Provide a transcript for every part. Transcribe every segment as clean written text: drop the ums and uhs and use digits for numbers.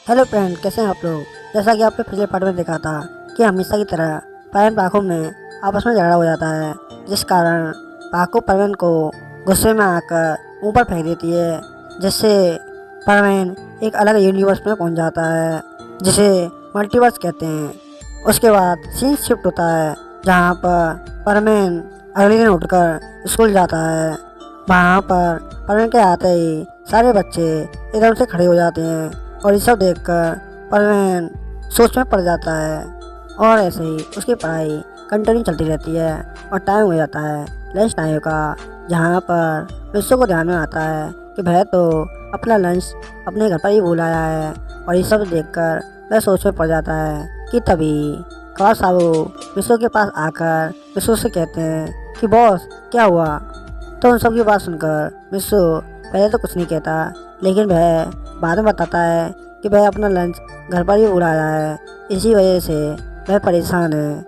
Hello friend, कैसे हैं आप लोग। जैसा कि आपने पिछले पार्ट में देखा था कि हमेशा की तरह परवीन पाखो में आपस में झगड़ा हो जाता है, जिस कारण पाखो परवीन को गुस्से में आकर ऊपर फेंक देती है, जिससे परवीन एक अलग यूनिवर्स में पहुंच जाता है जिसे मल्टीवर्स कहते हैं। उसके बाद सीन शिफ्ट होता है जहां पर परवीन अगले दिन उठकर स्कूल जाता है। वहाँ पर परवीन के आते ही सारे बच्चे एकदम से खड़े हो जाते हैं और ये सब देखकर परवीन सोच में पड़ जाता है और ऐसे ही उसकी पढ़ाई कंटिन्यू चलती रहती है और टाइम हो जाता है लंच टाइम का, जहाँ पर मिस्सू को ध्यान में आता है कि वह तो अपना लंच अपने घर पर ही भूल आया है। और ये सब देखकर वह सोच में पड़ जाता है कि तभी कौर साहू मिस्सू के पास आकर मिस्सू से कहते हैं कि बॉस क्या हुआ। तो उन सब की बात सुनकर मिस्सू पहले तो कुछ नहीं कहता, लेकिन वह बाद में बताता है कि वह अपना लंच घर पर ही भूल आया है, इसी वजह से वह परेशान है।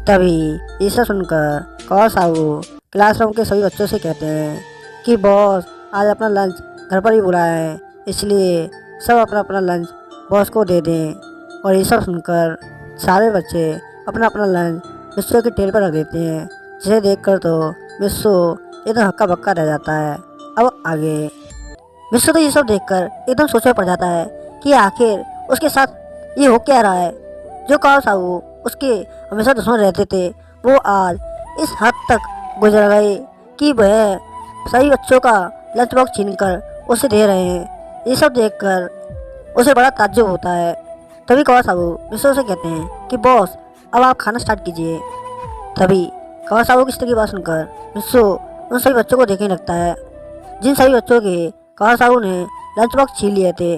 तभी ये सब सुनकर कौर साहू क्लासरूम के सभी बच्चों से कहते हैं कि बॉस आज अपना लंच घर पर ही भूला है, इसलिए सब अपना अपना लंच बॉस को दे दें। और ये सब सुनकर सारे बच्चे अपना अपना लंच मिस्सू के टेबल पर रख देते हैं, जिसे देखकर तो मिस्सू एकदम हक्का बक्का रह जाता है। अब आगे मिस्सू तो ये सब देखकर एकदम सोच में पड़ जाता है कि आखिर उसके साथ ये हो क्या रहा है। जो कौर साहू उसके हमेशा दुश्मन रहते थे, वो आज इस हद तक गुजर गए कि वह सभी बच्चों का लंच बॉक्स छीनकर उसे दे रहे हैं। ये सब देखकर उसे बड़ा ताज्जुब होता है। तभी कौर साहू मिस्सू से कहते हैं कि बॉस अब आप खाना स्टार्ट कीजिए। तभी कौर साहू की इस तरह की बात सुनकर मिस्सू उन सभी बच्चों को देखने लगता है, जिन सभी बच्चों के कौर साहू ने लंच बॉक्स छीन लिए थे।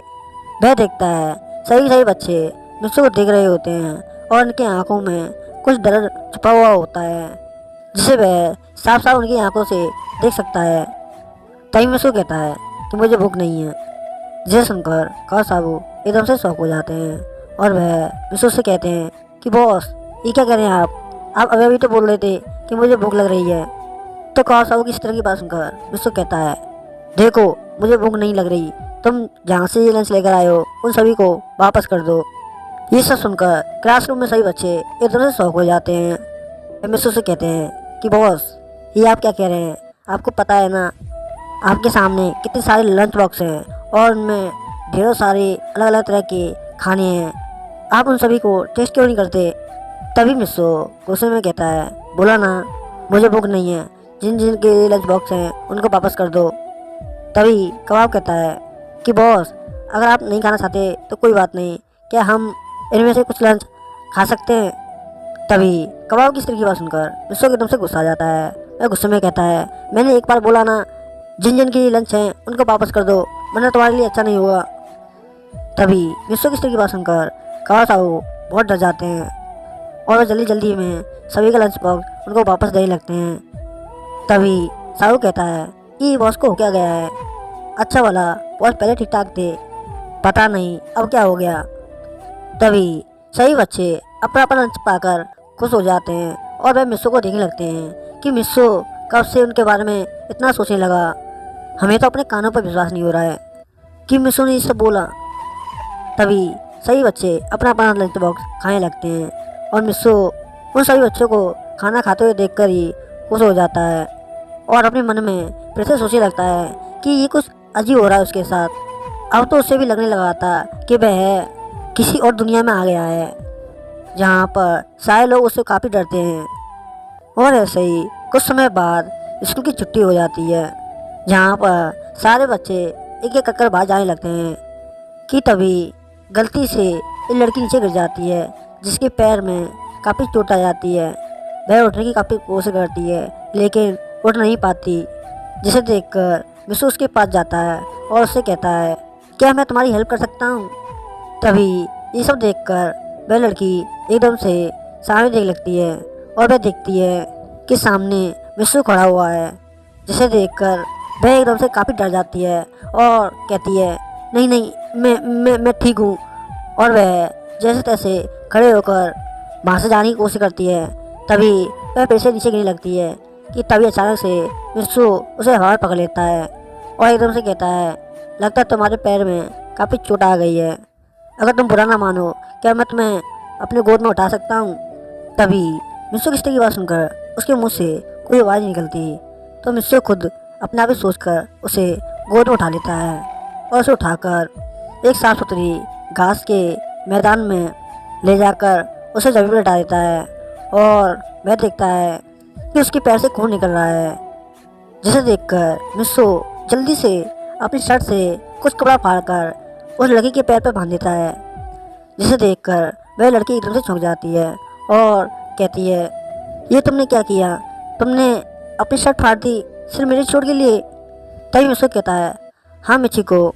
वह देखता है सभी बच्चे मिस्सू को देख रहे होते हैं और उनकी आंखों में कुछ डर छुपा हुआ होता है, जिसे वह साफ साफ उनकी आंखों से देख सकता है। तभी मिस्सू कहता है कि मुझे भूख नहीं है, जिसे सुनकर कौर साहू एकदम से शॉक हो जाते हैं और वह मिस्सू से कहते हैं कि बॉस ये क्या कर रहे हैं आप अभी अभी तो बोल रहे थे कि मुझे भूख लग रही है। तो कौर साहू की इस तरह की बात सुनकर मिस्सू कहता है देखो मुझे भूख नहीं लग रही, तुम जहाँ से ये लंच लेकर आए हो उन सभी को वापस कर दो। ये सब सुनकर क्लासरूम में सभी बच्चे एकदम से शॉक हो जाते हैं। मिस्सू से कहते हैं कि बॉस ये आप क्या कह रहे हैं, आपको पता है ना आपके सामने कितने सारे लंच बॉक्स हैं और उनमें ढेरों सारे अलग अलग तरह के खाने हैं, आप उन सभी को टेस्ट क्यों नहीं करते। तभी मिस्सू गुस्से में कहता है बोला ना मुझे भूख नहीं है, जिन जिन के लंच बॉक्स हैं उनको वापस कर दो। तभी कबाब कहता है कि बॉस अगर आप नहीं खाना चाहते तो कोई बात नहीं, क्या हम इनमें से कुछ लंच खा सकते हैं। तभी कबाब की इस तरह की बात सुनकर मिस्सू एकदम से गुस्सा आ जाता है। वह गुस्से में कहता है मैंने एक बार बोला ना जिन जिन के लंच हैं उनको वापस कर दो, वरना तुम्हारे लिए अच्छा नहीं होगा। तभी मिस्सू की इस तरह की बात सुनकर कबाब साहू बहुत डर जाते हैं और वह जल्दी जल्दी में सभी का लंच बॉक्स उनको वापस देने लगते हैं। तभी साहू कहता है कि बॉस को हो क्या गया है, अच्छा वाला बॉस पहले ठीक ठाक थे, पता नहीं अब क्या हो गया। तभी सभी बच्चे अपना अपना लंच पाकर खुश हो जाते हैं और वह मिस्सू को देखने लगते हैं कि मिस्सू कब से उनके बारे में इतना सोचने लगा। हमें तो अपने कानों पर विश्वास नहीं हो रहा है कि मिस्सू ने ये सब बोला। तभी सभी बच्चे अपना अपना लंच बॉक्स खाने लगते हैं और मिस्सू उन सभी बच्चों को खाना खाते हुए देखकर ही खुश हो जाता है और अपने मन में फिर से सोचने लगता है कि ये कुछ अजीब हो रहा है उसके साथ। अब तो उससे भी लगने लगा था कि वह किसी और दुनिया में आ गया है, जहाँ पर सारे लोग उससे काफ़ी डरते हैं। और ऐसे ही कुछ समय बाद स्कूल की छुट्टी हो जाती है, जहाँ पर सारे बच्चे एक एक करके बाहर जाने लगते हैं कि तभी गलती से एक लड़की नीचे गिर जाती है, जिसके पैर में काफ़ी चोट आ जाती है। वह उठने की काफ़ी कोशिश करती है लेकिन उठ नहीं पाती, जिसे देखकर मिस्सू उसके पास जाता है और उससे कहता है क्या मैं तुम्हारी हेल्प कर सकता हूँ। तभी ये सब देखकर वह लड़की एकदम से सामने देख लगती है और वह देखती है कि सामने मिस्सू खड़ा हुआ है, जिसे देखकर वह एकदम से काफ़ी डर जाती है और कहती है नहीं नहीं मैं ठीक हूँ। और वह जैसे तैसे खड़े होकर वहाँ से जाने की कोशिश करती है। तभी वह फिर से नीचे गिरने लगती है कि तभी अचानक से मिस्सू उसे हवा में पकड़ लेता है और एकदम से कहता है लगता है तुम्हारे पैर में काफ़ी चोट आ गई है। अगर तुम बुरा ना मानो, क्या मैं तुम्हें अपने गोद में उठा सकता हूँ? तभी मिस्सू किस्ते की बात सुनकर उसके मुंह से कोई आवाज़ नहीं निकलती, तो मिस्सू खुद अपने आप ही सोचकर उसे गोद में उठा लेता है और उसे उठाकर एक साफ सुथरी घास के मैदान में ले जाकर उसे जमीन पर लेटा देता है और वह देखता है कि उसके पैर से खून निकल रहा है, जिसे देखकर मिस्सू जल्दी से अपनी शर्ट से कुछ कपड़ा फाड़कर उस लड़की के पैर पर बांध देता है, जिसे देखकर वह लड़की एकदम से चौंक जाती है और कहती है, ये तुमने क्या किया? तुमने अपनी शर्ट फाड़ दी सिर्फ मेरी चोट के लिए? तभी मिस्सू कहता है, हाँ मिचिको,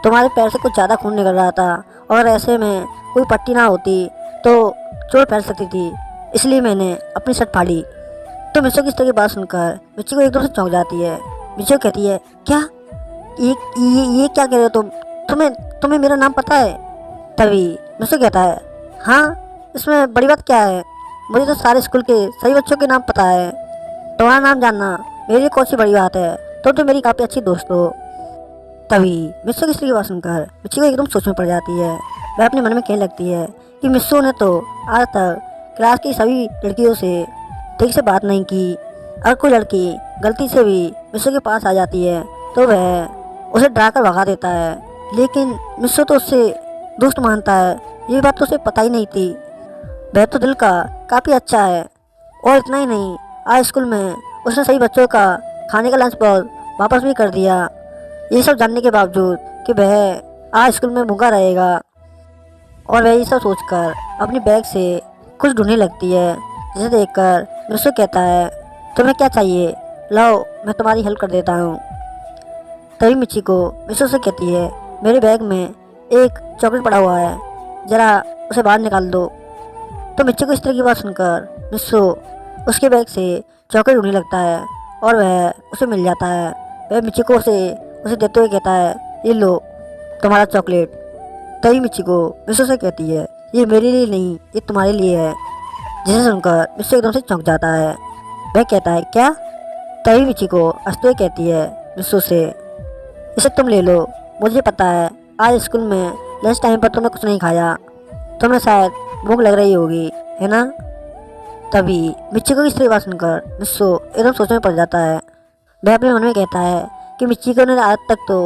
तुम्हारे पैर से कुछ ज़्यादा खून निकल रहा था और ऐसे में कोई पट्टी ना होती तो चोट फैल सकती थी, इसलिए मैंने अपनी शर्ट फाड़ी। तो मिस्सू की इस तरह की बात सुनकर मिचिको एकदम से चौंक जाती है। मिचिको कहती है, क्या ये क्या कह रहे हो तुम? तुम्हें मेरा नाम पता है? तभी मिस्सू कहता है, हाँ, इसमें बड़ी बात क्या है? मुझे तो सारे स्कूल के सभी बच्चों के नाम पता है। तुम्हारा नाम जानना मेरे लिए कौन सी बड़ी बात है? तो मेरी काफ़ी अच्छी दोस्त हो। तभी मिस्सू की इस तरह की बात सुनकर मिचिको एकदम सोच में पड़ जाती है। वह अपने मन में कहने लगती है कि मिस्सू ने तो आज तक क्लास की सभी लड़कियों से ठीक से बात नहीं की। अगर कोई लड़की गलती से भी मिस्सू के पास आ जाती है तो वह उसे डरा कर भगा देता है, लेकिन मिस्सू तो उससे दोस्त मानता है। ये बात तो उसे पता ही नहीं थी। वह तो दिल का काफ़ी अच्छा है। और इतना ही नहीं, आज स्कूल में उसने सभी बच्चों का खाने का लंच बॉक्स वापस भी कर दिया। ये सब जानने के बावजूद कि वह आज स्कूल में भूखा रहेगा, और वह ये सब सोचकर अपनी बैग से कुछ ढूंढने लगती है, जिसे देखकर मिस्सू कहता है, तुम्हें क्या चाहिए? लाओ, मैं तुम्हारी हेल्प कर देता हूँ। तभी मिचिको मिस्सू से कहती है, मेरे बैग में एक चॉकलेट पड़ा हुआ है, ज़रा उसे बाहर निकाल दो। तो मिचिको इस तरह की बात सुनकर मिस्सू उसके बैग से चॉकलेट ढूंढने लगता है और वह उसे मिल जाता है। वह मिचिको से उसे देते हुए कहता है, ये लो तुम्हारा चॉकलेट। तभी मिचिको मिस्सू से कहती है, ये मेरे लिए नहीं, ये तुम्हारे लिए है। जिसे सुनकर मिस्सू एकदम से चौंक जाता है। वह कहता है, क्या? तभी मिचिको हंसते हुए कहती है मिस्सू से, इसे तुम ले लो। मुझे पता है आज स्कूल में लंच टाइम पर तुमने कुछ नहीं खाया, तुम्हें शायद भूख लग रही होगी, है ना? तभी मिचिको की इस तरह की बात सुनकर मिस्सू एकदम सोच में पड़ जाता है। वह अपने मन में कहता है कि मिचिको ने आज तक तो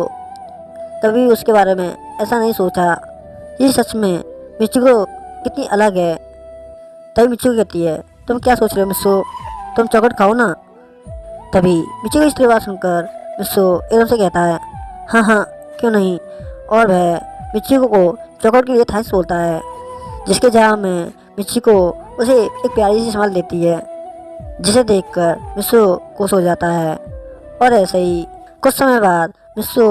कभी उसके बारे में ऐसा नहीं सोचा। ये सच में मिचिको कितनी अलग है। तभी मिचिको कहती है, तुम क्या सोच रहे हो मिस्सू? तुम चॉकलेट खाओ ना। तभी मिचिको इस तरह की बात सुनकर मिस्सू एकदम से कहता है, हाँ हाँ, क्यों नहीं। और वह मिचिको को चॉकलेट के लिए थैंक्स बोलता है, जिसके जवाब में मिचिको उसे एक प्यारी सी संभाल देती है, जिसे देखकर मिस्सू खुश हो जाता है। और ऐसे ही कुछ समय बाद मिस्सू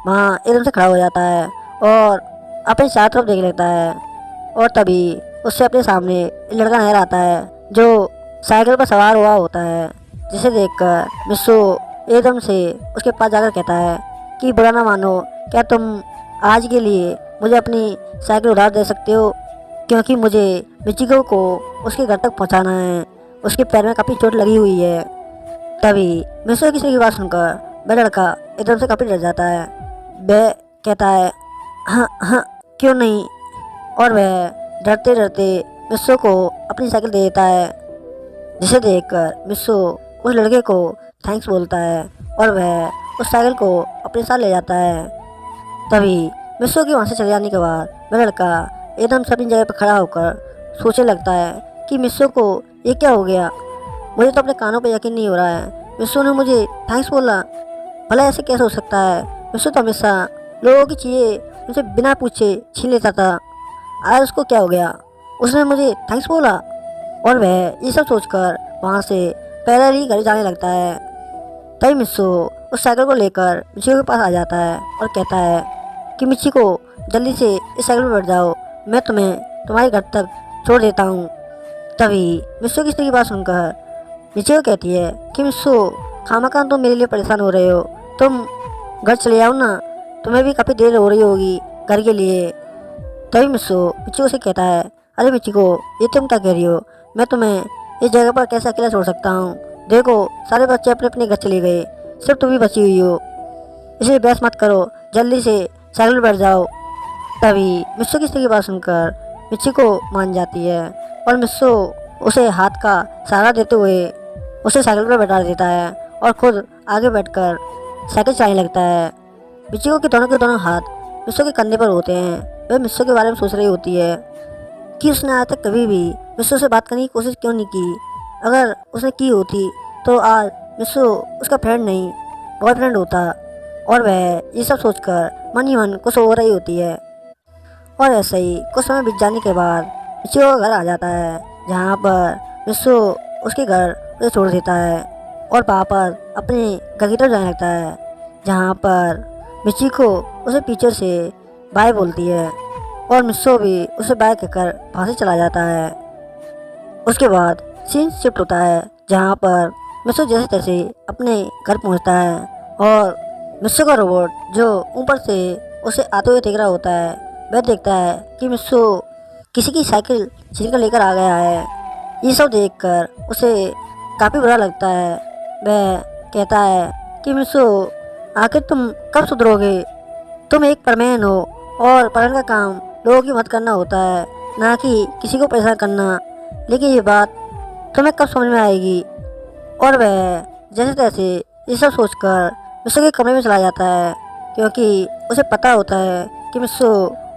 वहाँ एकदम से खड़ा हो जाता है और अपने चारों तरफ देख लेता है। और तभी उससे अपने सामने एक लड़का नजर आता है जो साइकिल पर सवार हुआ होता है, जिसे देखकर मिस्सू एकदम से उसके पास जाकर कहता है कि बुरा ना मानो, क्या तुम आज के लिए मुझे अपनी साइकिल उधार दे सकते हो? क्योंकि मुझे मिचिको को उसके घर तक पहुंचाना है, उसके पैर में काफ़ी चोट लगी हुई है। तभी मिस्सू किसी की बात सुनकर वह लड़का एकदम से काफ़ी डर जाता है। वह कहता है, हाँ हाँ, क्यों नहीं। और वह डरते डरते मिस्सू को अपनी साइकिल दे देता है, जिसे देखकर मिस्सू उस लड़के को थैंक्स बोलता है और वह उस साइकिल को अपने साथ ले जाता है। तभी मिस्सू के वहाँ से चले जाने के बाद वह लड़का एकदम से अपनी जगह पर खड़ा होकर सोचने लगता है कि मिस्सू को ये क्या हो गया? मुझे तो अपने कानों पर यकीन नहीं हो रहा है। मिस्सू ने मुझे थैंक्स बोला, भला ऐसे कैसे हो सकता है? मिस्सू तो हमेशा लोगों की चीज़ें मुझे बिना पूछे छीन लेता था, आज उसको क्या हो गया? उसने मुझे थैंक्स बोला। और वह ये सब सोचकर वहाँ से पैदल ही घर जाने लगता है। तभी मिस्सू उस साइकिल को लेकर मिचिको के पास आ जाता है और कहता है कि मिचिको, जल्दी से इस साइकिल पर बैठ जाओ, मैं तुम्हें तुम्हारे घर तक छोड़ देता हूँ। तभी मिस्सू की इस तरह की बात सुनकर मिचिको कहती है कि मिस्सू, खामखा तुम मेरे लिए परेशान हो रहे हो, तुम घर चले आओ ना, तुम्हें भी काफ़ी देर हो रही होगी घर के लिए। तभी मिस्सू मिचिको से कहता है, अरे मिचिको, ये तुम क्या कह रही हो? मैं तुम्हें इस जगह पर कैसे अकेला छोड़ सकता हूँ? देखो, सारे बच्चे अपने अपने घर चले गए, सिर्फ तुम ही बची हुई हो, इसलिए बहस मत करो, जल्दी से साइकिल पर बैठ जाओ। तभी मिस्सो की की बात सुनकर मिचिको मान जाती है और मिस्सो उसे हाथ का सहारा देते हुए उसे साइकिल पर बैठा देता है और खुद आगे बैठकर साइकिल चलाने लगता है। मिचिको के दोनों हाथ मिस्सो के कंधे पर होते हैं। वह मिस्सो के बारे में सोच रही होती है कि उसने आज तक कभी भी मिस्सो से बात करने की कोशिश क्यों नहीं की। अगर उसने की होती तो आज मिस्सो उसका फ्रेंड नहीं बॉयफ्रेंड होता। और वह ये सब सोचकर मन ही मन कुछ हो रही होती है। और ऐसे ही कुछ समय बीत जाने के बाद मिचिको का घर आ जाता है, जहाँ पर मिस्सो उसके घर उसे छोड़ देता है और वापस अपने घर की तरफ जाने लगता है, जहाँ पर मिचिको उसे पीछे से बाय बोलती है और मिस्सो भी उसे बाय कहकर वहाँ से चला जाता है। उसके बाद सीन शिफ्ट होता है, जहाँ पर मिस्सो जैसे तैसे अपने घर पहुँचता है और मिस्सो का रोबोट जो ऊपर से उसे आते हुए देख रहा होता है, वह देखता है कि मिस्सो किसी की साइकिल छीन कर लेकर आ गया है। ये सब देखकर उसे काफ़ी बुरा लगता है। वह कहता है कि मिस्सो आखिर तुम कब सुधरोगे? तुम एक परमैन हो और परमैन का काम लोगों की मदद करना होता है, ना कि किसी को परेशान करना। लेकिन ये बात तुम्हें कब समझ में आएगी? और वह जैसे तैसे ये सब सोचकर मिस्सो के कमरे में चला जाता है, क्योंकि उसे पता होता है कि मिस्सो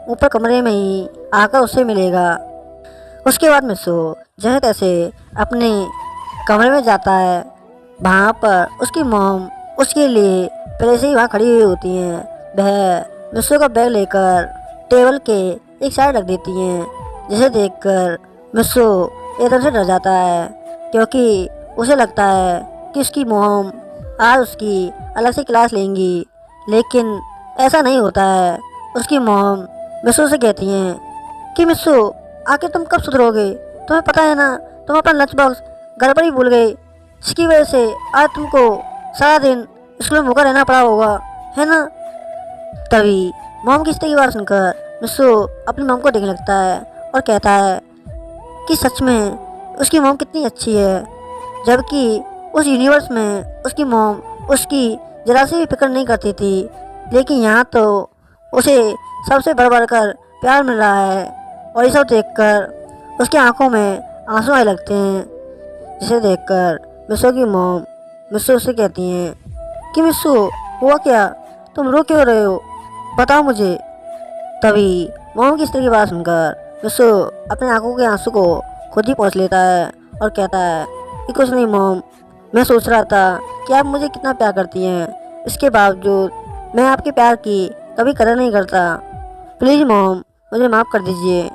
ऊपर कमरे में ही आकर उससे मिलेगा। उसके बाद मिस्सो जैसे तैसे अपने कमरे में जाता है। वहाँ पर उसकी मॉम उसके लिए पहले से ही वहाँ खड़ी हुई होती हैं। वह मिस्सो का बैग लेकर टेबल के एक साइड रख देती हैं, जिसे देखकर मिस्सो एकदम से डर जाता है, क्योंकि उसे लगता है कि उसकी मॉम आज उसकी अलग से क्लास लेंगी। लेकिन ऐसा नहीं होता है। उसकी मॉम मिस्सो से कहती हैं कि मिस्सो आखिर तुम कब सुधरोगे? तुम्हें पता है ना, तुम अपना लंच बॉक्स घर पर ही भूल गई, जिसकी वजह से आज तुमको सारा दिन स्कूल में भूखा रहना पड़ा होगा, है ना? तभी मॉम की इस तरह की बात सुनकर मिस्सो अपनी मॉम को देखने लगता है और कहता है कि सच में उसकी मॉम कितनी अच्छी है, जबकि उस यूनिवर्स में उसकी मॉम उसकी जरा सी भी फिक्र नहीं करती थी। लेकिन यहाँ तो उसे सबसे बढ़ कर प्यार मिल रहा है। और ये सब देखकर उसकी आंखों में आंसू आने लगते हैं, जिसे देखकर मिस्सो की मॉम मिस्सो से कहती हैं कि मिस्सो हुआ क्या? तुम रो क्यों रहे हो? बताओ मुझे। तभी मॉम की इस तरह की बात सुनकर मिस्सो अपने आंखों के आंसू को खुद ही पोंछ लेता है और कहता है कि कुछ नहीं मॉम, मैं सोच रहा था कि आप मुझे कितना प्यार करती हैं, इसके बावजूद मैं आपके प्यार की कभी कदर नहीं करता। प्लीज़ मॉम, मुझे माफ़ कर दीजिए।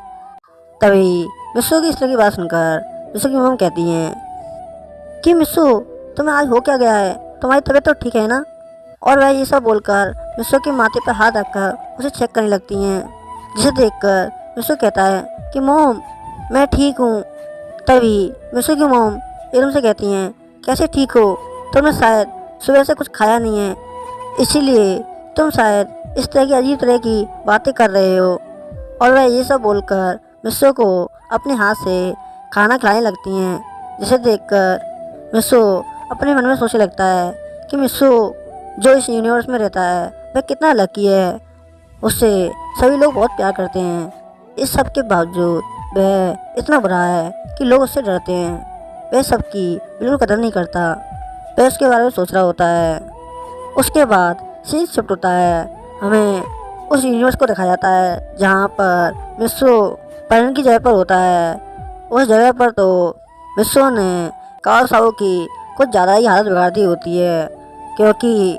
तभी मिस्सो की इस तरह की बात सुनकर मिस्सो की मॉम कहती हैं कि मिस्सो तुम्हें आज हो क्या गया है? तुम्हारी तबीयत तो ठीक है ना? और वह ये सब बोलकर मिस्सो के माथे पर हाथ रखकर उसे चेक करने लगती हैं, जिसे देखकर मिस्सो कहता है कि मॉम मैं ठीक हूँ। तभी मिस्सो की मॉम एकदम से कहती हैं कैसे ठीक हो? तुमने शायद सुबह से कुछ खाया नहीं है, इसीलिए तुम शायद इस तरह की अजीब तरह की बातें कर रहे हो। और वह ये सब बोलकर मिस्सो को अपने हाथ से खाना खिलाने लगती हैं, जिसे देखकर मिस्सो अपने मन में सोचने लगता है कि मिस्सो जो इस यूनिवर्स में रहता है वह कितना लकी है, उससे सभी लोग बहुत प्यार करते हैं। इस सब के बावजूद वह इतना बुरा है कि लोग उससे डरते हैं। वह सबकी बिल्कुल कदर नहीं करता। वह उसके बारे में सोच रहा होता है। उसके बाद सीन शिफ्ट होता है। हमें उस यूनिवर्स को दिखाया जाता है जहाँ पर मिस्सो परन की जगह पर होता है। उस जगह पर तो मिस्सो ने कावासाओ की कुछ ज़्यादा ही हालत बिगाड़ दी होती है, क्योंकि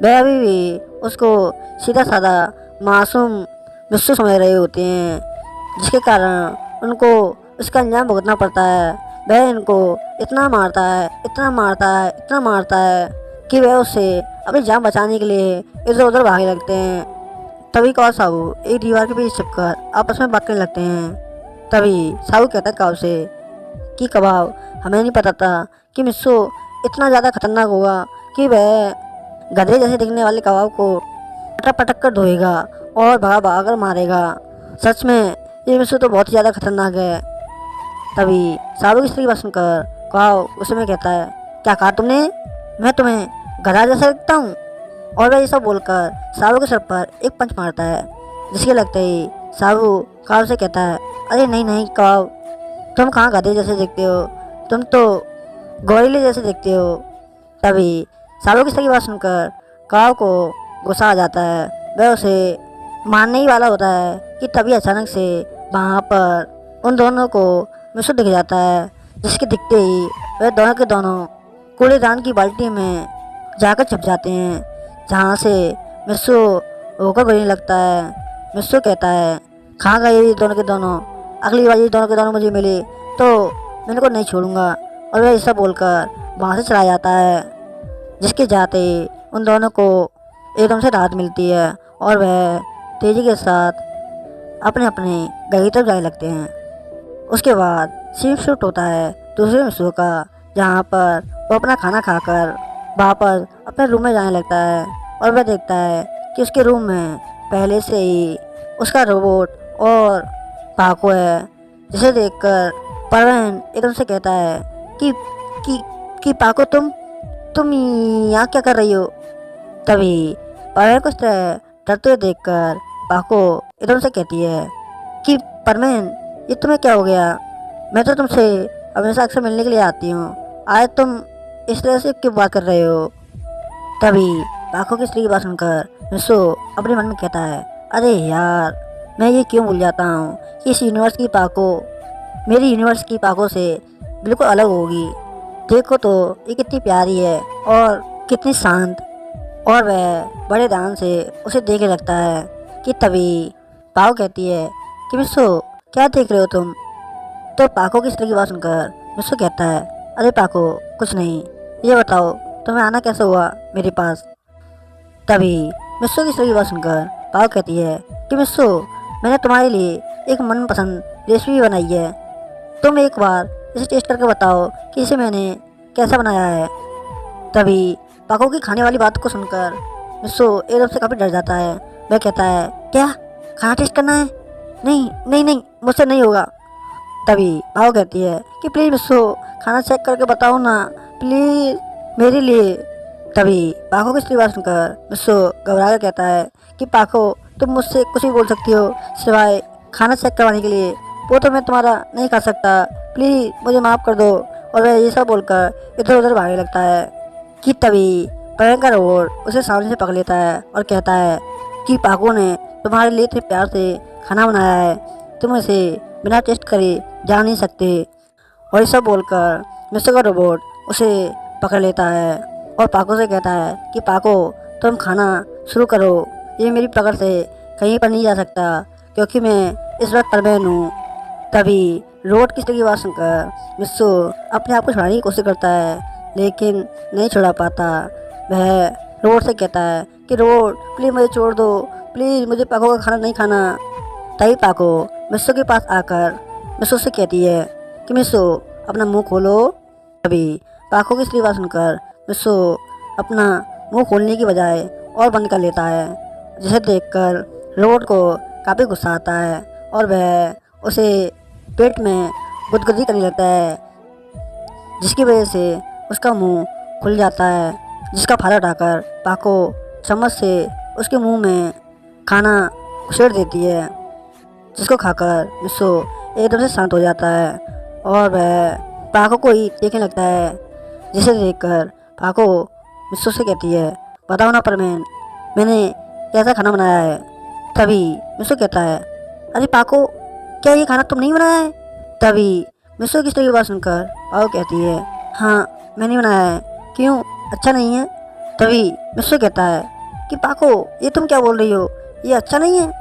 वह अभी भी उसको सीधा साधा मासूम मिस्सो समझ रहे होते हैं, जिसके कारण उनको इसका अंजाम भुगतना पड़ता है। वह इनको इतना मारता है, इतना मारता है, इतना मारता है कि वह उससे अपनी जान बचाने के लिए इधर उधर भागने लगते हैं। तभी कावासाओ एक दीवार के पीछे छिपकर आपस में बात करने लगते हैं। तभी साहू कहता है काव से कि कबाब, हमें नहीं पता था कि मिस्सो इतना ज़्यादा खतरनाक होगा कि वह गधे जैसे दिखने वाले कबाब को पटक पटक कर धोएगा और भगा भगा कर मारेगा। सच में ये मिस्सो तो बहुत ही ज़्यादा खतरनाक है। तभी साहू की स्त्री बात सुनकर काव उसे में कहता है क्या कहा तुमने? मैं तुम्हें गधा जैसा दिखता हूँ? और वह ये सब बोलकर साहू के सर पर एक पंच मारता है, जिसके लगते ही साबू काव से कहता है, अरे नहीं नहीं काव, तुम कहाँ गधे जैसे दिखते हो, तुम तो गोरिल्ले जैसे दिखते हो। तभी साबू की सही बात सुनकर काव को गुस्सा आ जाता है। वह उसे मारने ही वाला होता है कि तभी अचानक से वहाँ पर उन दोनों को मिसू दिख जाता है, जिसके दिखते ही वह दोनों के दोनों कूड़ेदान की बाल्टी में जाकर छुप जाते हैं, जहाँ से मिसू होकर बढ़ने लगता है। मिसू कहता है, कहाँ गए ये दोनों के दोनों, अगली बार ये दोनों के दोनों मुझे मिले तो मैं इनको नहीं छोड़ूंगा। और वह ऐसा बोलकर वहाँ से चला जाता है, जिसके जाते ही उन दोनों को एकदम से राहत मिलती है और वह तेजी के साथ अपने अपने घर की तरफ जाने लगते हैं। उसके बाद सीन शूट होता है दूसरे मिसू का, जहाँ पर वो अपना खाना खाकर वापस अपने रूम में जाने लगता है और वह देखता है कि उसके रूम में पहले से ही उसका रोबोट और पाको है, जिसे देखकर परवीन एकदम से कहता है कि पाको तुम यहाँ क्या कर रही हो। तभी परवीन को इस तरह डरते हुए देखकर पाको एकदम से कहती है कि परवीन, ये तुम्हें क्या हो गया, मैं तो तुमसे हमेशा अक्सर मिलने के लिए आती हूँ, आज तुम इस तरह से क्यों बात कर रहे हो। तभी पाको की स्त्री की बात सुनकर मिसू अपने मन में कहता है, अरे यार, मैं ये क्यों भूल जाता हूँ कि इस यूनिवर्स की पाको मेरी यूनिवर्स की पाको से बिल्कुल अलग होगी। देखो तो ये कितनी प्यारी है और कितनी शांत। और वह बड़े ध्यान से उसे देखने लगता है कि तभी पाको कहती है कि मिसू, क्या देख रहे हो तुम। तो पाको की स्त्री की बात सुनकर मिसू कहता है, अरे पाको, कुछ नहीं, ये बताओ तुम्हें आना कैसे हुआ मेरे पास। तभी मिसू की स्त्री की बात सुनकर पाको कहती है कि मिसू, मैंने तुम्हारे लिए एक मनपसंद रेसिपी बनाई है, तुम एक बार इसे टेस्ट करके बताओ कि इसे मैंने कैसा बनाया है। तभी पाको की खाने वाली बात को सुनकर मिसू एकदम से काफ़ी डर जाता है। वह कहता है, क्या खाना टेस्ट करना है, नहीं नहीं नहीं, मुझसे नहीं होगा। तभी पाको कहती है कि प्लीज़ मिसू, खाना चेक करके बताओ ना, प्लीज़ मेरे लिए। तभी पाको की स्त्री बात सुनकर मिसू घबरा कर कहता है कि पाको, तुम मुझसे कुछ भी बोल सकती हो सिवाय खाना चेक करवाने के लिए, वो तो मैं तुम्हारा नहीं खा सकता, प्लीज़ मुझे माफ़ कर दो। और वह ये सब बोलकर इधर उधर भागने लगता है कि तभी भयंकर रोबोट उसे सामने से पकड़ लेता है और कहता है कि पाको ने तुम्हारे लिए इतने प्यार से खाना बनाया है, तुम इसे बिना टेस्ट करे जा नहीं सकते। और ये सब बोलकर मिस्टर का रोबोट उसे पकड़ लेता है और पाको से कहता है कि पाको, तुम खाना शुरू करो, ये मेरी पकड़ से कहीं पर नहीं जा सकता क्योंकि मैं इस वक्त परवीन हूँ। तभी रोबोट की स्त्री की बात सुनकर मिस्सू अपने आप को छुड़ाने की कोशिश करता है, लेकिन नहीं छुड़ा पाता। वह रोबोट से कहता है कि रोबोट, प्लीज़ मुझे छोड़ दो, प्लीज़ मुझे पाको का खाना नहीं खाना। तभी पाको मिस्सू के पास आकर मिस्सू से कहती है कि मिस्सू, अपना मुंह खोलो। तभी पाको की स्त्री बात सुनकर मिस्सू अपना मुंह खोलने की बजाय और बंद कर लेता है, जिसे देखकर रोबोट को काफ़ी गुस्सा आता है और वह उसे पेट में गुदगुदी करने लगता है, जिसकी वजह से उसका मुंह खुल जाता है, जिसका फायदा उठाकर पाको चम्मच से उसके मुंह में खाना उछेड़ देती है, जिसको खाकर मिस्सू एकदम से शांत हो जाता है और वह पाको को ही देखने लगता है, जिसे देखकर पाको मिस्सू से कहती है, बताओ ना परवीन, मैंने कैसा खाना बनाया है। तभी मिस्सू कहता है, अरे पाको, क्या ये खाना तुम नहीं बनाया है। तभी मिस्सू की स्त्री की बात सुनकर पाको कहती है, हाँ मैंने बनाया है, क्यों, अच्छा नहीं है। तभी मिस्सू कहता है कि पाको, ये तुम क्या बोल रही हो, ये अच्छा नहीं है।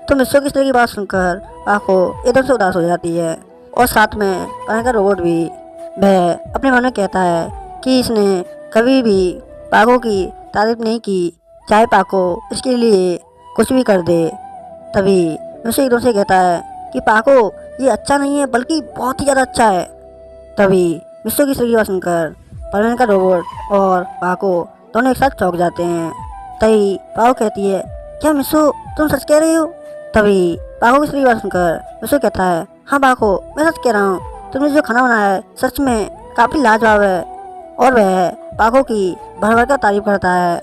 तो मिस्सू की स्त्री की बात सुनकर पाको एकदम से उदास हो जाती है और साथ में पानी का रोबोट भी। वह अपने मन में कहता है कि इसने कभी भी पाको की तारीफ नहीं की, चाहे पाको इसके लिए कुछ भी कर दे। तभी मिस्सू एकदम से कहता है कि पाको, ये अच्छा नहीं है बल्कि बहुत ही ज़्यादा अच्छा है। तभी मिस्सू की स्त्री की बात सुनकर परवीन का रोबोट और पाको दोनों एक साथ चौंक जाते हैं। तभी पाको कहती है, क्या मिस्सू, तुम सच कह रही हो। तभी पाको की स्त्री की बात सुनकर मिस्सू कहता है, हाँ पाको, मैं सच कह रहा हूँ, तुमने जो खाना बनाया है सच में काफ़ी लाजवाब है। और वह पाको की भर भर कर तारीफ करता है,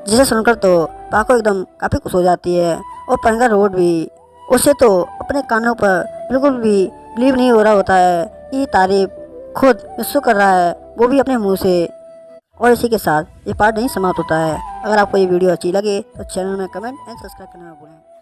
जिसे सुनकर तो पाको एकदम काफ़ी खुश हो जाती है और परवीन का रोड भी उसे तो अपने कानों पर बिल्कुल भी बिलीव नहीं हो रहा होता है कि ये तारीफ खुद मिस्सू कर रहा है, वो भी अपने मुंह से। और इसी के साथ ये पार्ट नहीं समाप्त होता है। अगर आपको ये वीडियो अच्छी लगे तो चैनल में कमेंट एंड सब्सक्राइब करना ना भूलें।